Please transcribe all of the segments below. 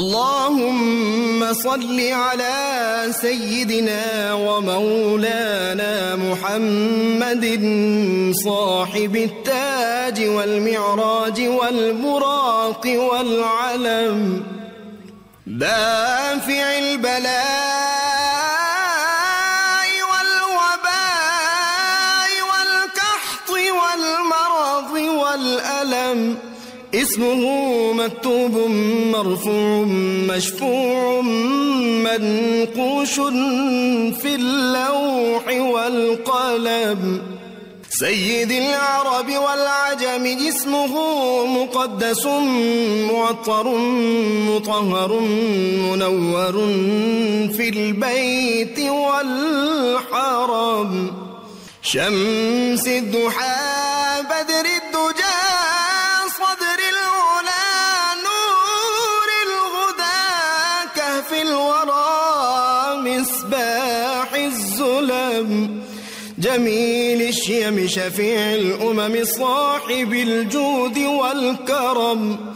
اللهم صل على سيدنا ومولانا محمد صاحب التاج والمعراج والبراق والعلم دافع البلاء والوباء والقحط والمرض والألم اسمه مكتوب مرفوع مشفوع منقوش في اللوح والقلم سيد العرب والعجم اسمه مقدس معطر مطهر منور في البيت والحرم شمس الضحى بدر الدجى صدر العلا نور الهدى كهف الورى مصباح الظلم جميل الشيم شفيع الأمم صاحب الجود والكرم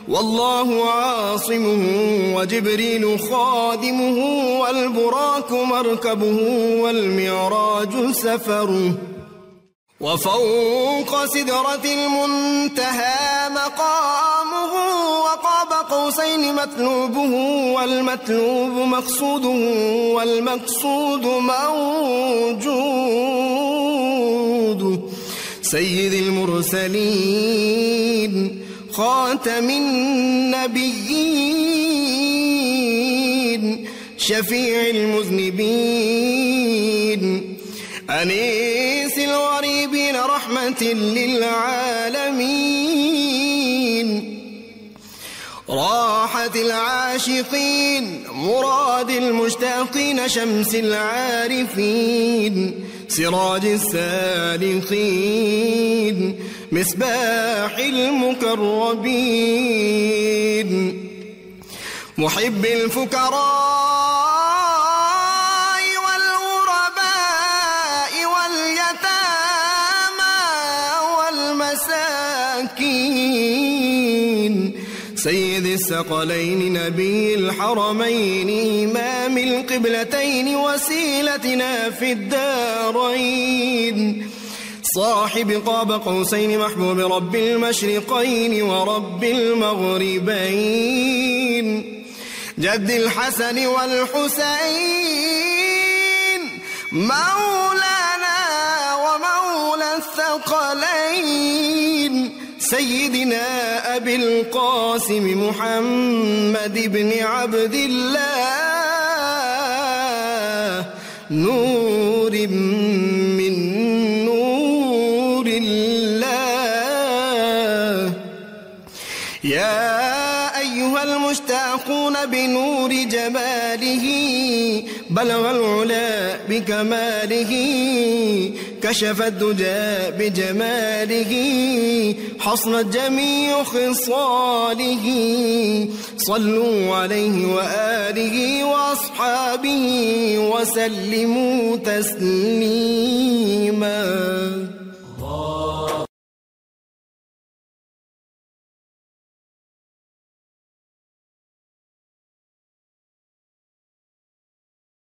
والله عاصمه وجبريل خادمه والبراك مركبه والمعراج سفره وفوق سدرة المنتهى مقامه وقاب قوسين مطلوبه والمطلوب مقصوده والمقصود موجود سيد المرسلين خاتم النبيين شفيع المذنبين أنيس الغريبين رحمة للعالمين راحة العاشقين مراد المشتاقين شمس العارفين سراج السالكين مصباح المقربين محب الفقراء سيد الثقلين نبي الحرمين إمام القبلتين وسيلتنا في الدارين صاحب قاب قوسين محبوب رب المشرقين ورب المغربين جد الحسن والحسين مولانا ومولى الثقلين سيدنا أبي القاسم محمد بن عبد الله نور من نور الله يا أيها المشتاقون بنور جماله بلغ العلا بكماله كشف الدجى بجماله حصنت جميع خصاله صلوا عليه وآله وأصحابه وسلموا تسليما